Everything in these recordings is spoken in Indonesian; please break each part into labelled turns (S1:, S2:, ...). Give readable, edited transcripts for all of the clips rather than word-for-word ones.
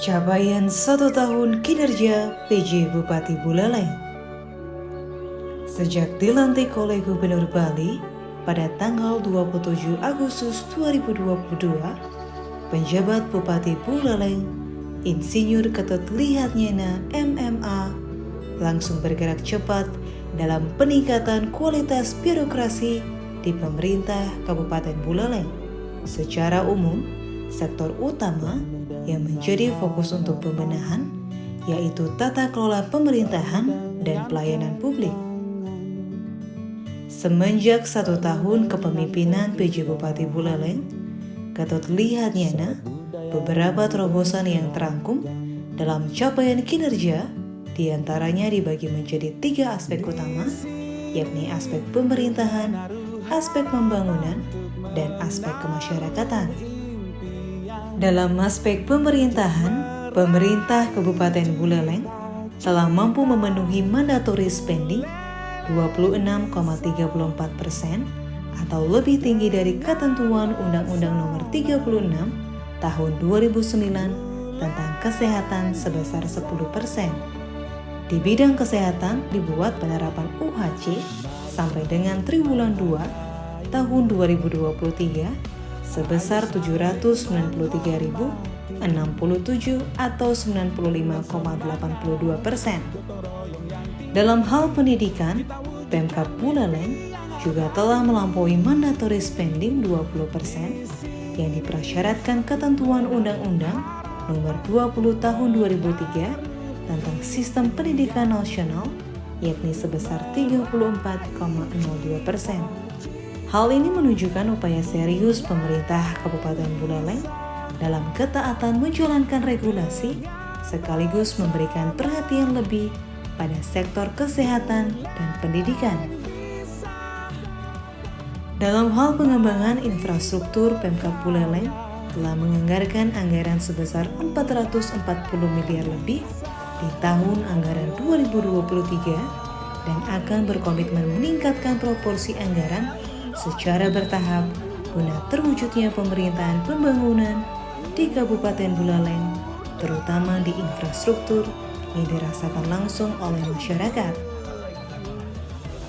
S1: Capaian 1 tahun kinerja PJ Bupati Buleleng. Sejak dilantik oleh Gubernur Bali pada tanggal 27 Agustus 2022, penjabat Bupati Buleleng, Insinyur Ketut Lihatnyana MMA, langsung bergerak cepat dalam peningkatan kualitas birokrasi di pemerintah Kabupaten Buleleng. Secara umum, sektor utama yang menjadi fokus untuk pembenahan yaitu tata kelola pemerintahan dan pelayanan publik. Semenjak 1 tahun kepemimpinan PJ Bupati Buleleng, Ketut Lihatnyana, beberapa terobosan yang terangkum dalam capaian kinerja diantaranya dibagi menjadi 3 aspek utama, yakni aspek pemerintahan, aspek pembangunan, dan aspek kemasyarakatan. Dalam aspek pemerintahan, pemerintah Kabupaten Buleleng telah mampu memenuhi mandatory spending 26,34% atau lebih tinggi dari ketentuan Undang-Undang Nomor 36 Tahun 2009 tentang kesehatan sebesar 10%. Di bidang kesehatan dibuat penerapan UHC sampai dengan triwulan 2 tahun 2023 sebesar 793.067 atau 95,82%. Dalam hal pendidikan, Pemkab Buleleng juga telah melampaui mandatory spending 20% yang dipersyaratkan ketentuan Undang-Undang Nomor 20 Tahun 2003 tentang Sistem Pendidikan Nasional, yakni sebesar 34,02%. Hal ini menunjukkan upaya serius pemerintah Kabupaten Buleleng dalam ketaatan menjalankan regulasi sekaligus memberikan perhatian lebih pada sektor kesehatan dan pendidikan. Dalam hal pengembangan infrastruktur, Pemkab Buleleng telah menganggarkan anggaran sebesar 440 miliar lebih di tahun anggaran 2023 dan akan berkomitmen meningkatkan proporsi anggaran secara bertahap guna terwujudnya pemerintahan pembangunan di Kabupaten Buleleng, terutama di infrastruktur yang dirasakan langsung oleh masyarakat.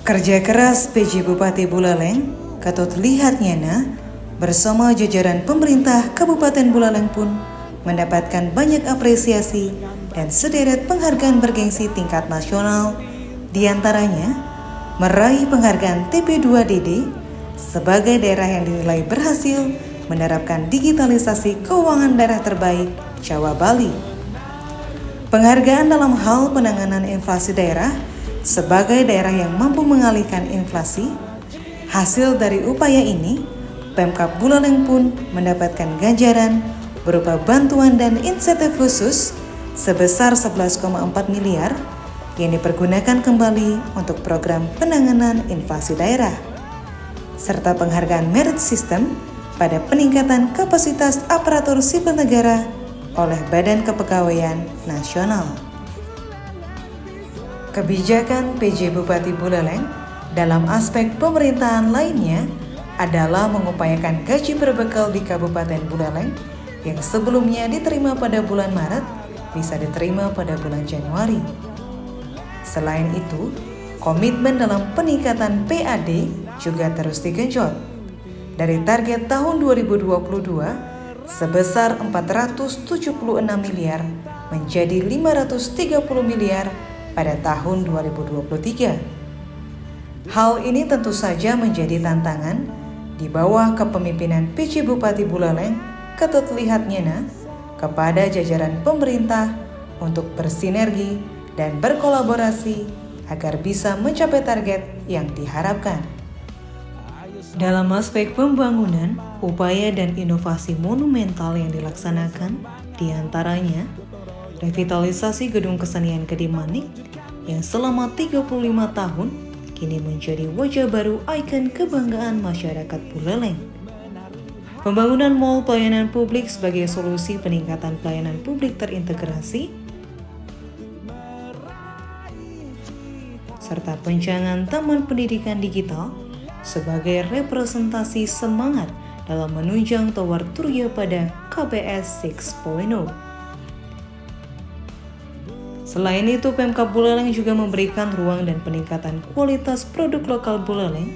S1: Kerja keras PJ Bupati Buleleng, Ketut Lihatnyana, bersama jajaran pemerintah Kabupaten Buleleng pun mendapatkan banyak apresiasi dan sederet penghargaan bergengsi tingkat nasional, diantaranya meraih penghargaan TP2DD sebagai daerah yang dinilai berhasil menerapkan digitalisasi keuangan daerah terbaik Jawa Bali. Penghargaan dalam hal penanganan inflasi daerah sebagai daerah yang mampu mengalihkan inflasi. Hasil dari upaya ini, Pemkab Buleleng pun mendapatkan ganjaran berupa bantuan dan insentif khusus sebesar 11,4 miliar yang dipergunakan kembali untuk program penanganan inflasi daerah, serta penghargaan merit system pada peningkatan kapasitas aparatur sipil negara oleh Badan Kepegawaian Nasional. Kebijakan PJ Bupati Buleleng dalam aspek pemerintahan lainnya adalah mengupayakan gaji berbekal di Kabupaten Buleleng yang sebelumnya diterima pada bulan Maret bisa diterima pada bulan Januari. Selain itu, komitmen dalam peningkatan PAD juga terus digenjot. Dari target tahun 2022 sebesar 476 miliar menjadi 530 miliar pada tahun 2023. Hal ini tentu saja menjadi tantangan di bawah kepemimpinan PJ Bupati Buleleng, Ketut Lihatnyana, kepada jajaran pemerintah untuk bersinergi dan berkolaborasi agar bisa mencapai target yang diharapkan. Dalam aspek pembangunan, upaya dan inovasi monumental yang dilaksanakan diantaranya revitalisasi Gedung Kesenian Gede Manik yang selama 35 tahun kini menjadi wajah baru ikon kebanggaan masyarakat Buleleng. Pembangunan mall pelayanan publik sebagai solusi peningkatan pelayanan publik terintegrasi, serta pencangan taman pendidikan digital sebagai representasi semangat dalam menunjang tower Turya pada KPS 6.0. Selain itu, Pemkab Buleleng juga memberikan ruang dan peningkatan kualitas produk lokal Buleleng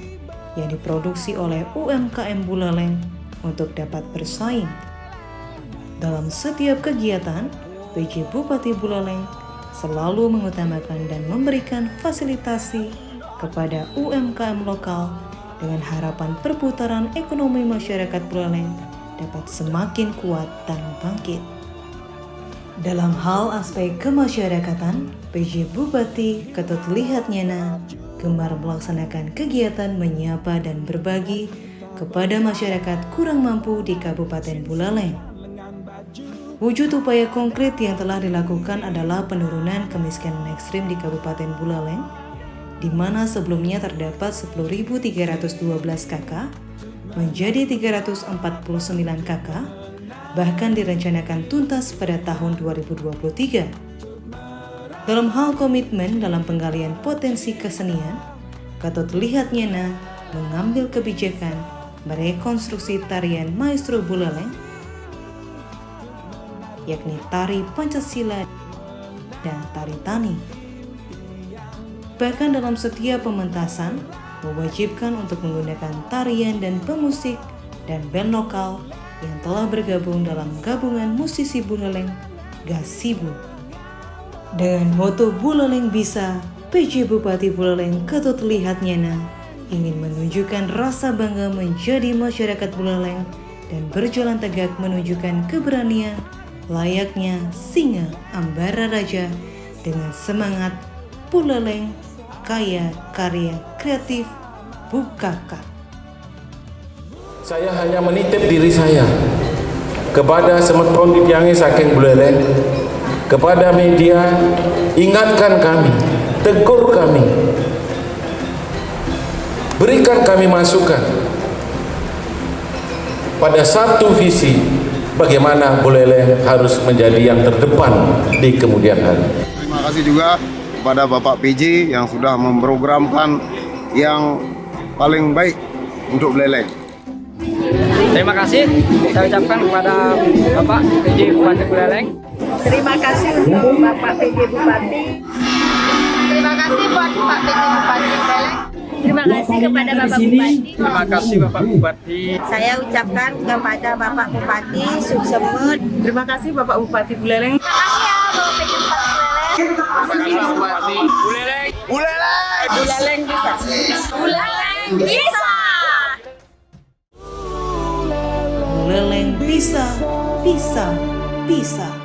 S1: yang diproduksi oleh UMKM Buleleng untuk dapat bersaing. Dalam setiap kegiatan, PJ Bupati Buleleng selalu mengutamakan dan memberikan fasilitasi kepada UMKM lokal dengan harapan perputaran ekonomi masyarakat Buleleng dapat semakin kuat dan bangkit. Dalam hal aspek kemasyarakatan, PJ Bupati Ketut Lihat Nyana gemar melaksanakan kegiatan menyapa dan berbagi kepada masyarakat kurang mampu di Kabupaten Buleleng. Wujud upaya konkret yang telah dilakukan adalah penurunan kemiskinan ekstrim di Kabupaten Buleleng, di mana sebelumnya terdapat 10.312 KK menjadi 349 KK, bahkan direncanakan tuntas pada tahun 2023. Dalam hal komitmen dalam penggalian potensi kesenian, Ketut Lihat Nyana mengambil kebijakan merekonstruksi tarian Maestro Buleleng, yakni tari Pancasila dan tari Tani. Bahkan dalam setiap pementasan, mewajibkan untuk menggunakan tarian dan pemusik dan band lokal yang telah bergabung dalam gabungan musisi Buleleng, Gasibu. Dengan moto Buleleng Bisa, PJ Bupati Buleleng Ketut Lihat Nyana ingin menunjukkan rasa bangga menjadi masyarakat Buleleng dan berjalan tegak menunjukkan keberanian layaknya singa Ambara Raja dengan semangat Buleleng kaya karya kreatif Bukaka.
S2: Saya hanya menitip diri saya kepada semetron dipiangi saking Buleleng, kepada media, ingatkan kami, tegur kami, berikan kami masukan pada satu visi bagaimana Buleleng harus menjadi yang terdepan di kemudian hari.
S3: Terima kasih juga kepada Bapak PJ yang sudah memprogramkan yang paling baik untuk Buleleng.
S4: Terima kasih saya ucapkan kepada Bapak PJ Bupati Buleleng.
S5: Terima kasih untuk Bapak PJ Bupati.
S6: Terima kasih buat Pak PJ Bupati Buleleng.
S5: Terima kasih kepada Bapak Bupati.
S4: Terima kasih Bapak Bupati.
S5: Saya ucapkan kepada Bapak Bupati Suksemut.
S7: Terima kasih Bapak Bupati Buleleng.
S6: Terima kasih ya Bapak PJ Bupati Buleleng.
S4: Terima kasih Bupati Buleleng.
S5: Buleleng bisa.
S6: Buleleng bisa.
S1: Buleleng bisa, bisa, bisa.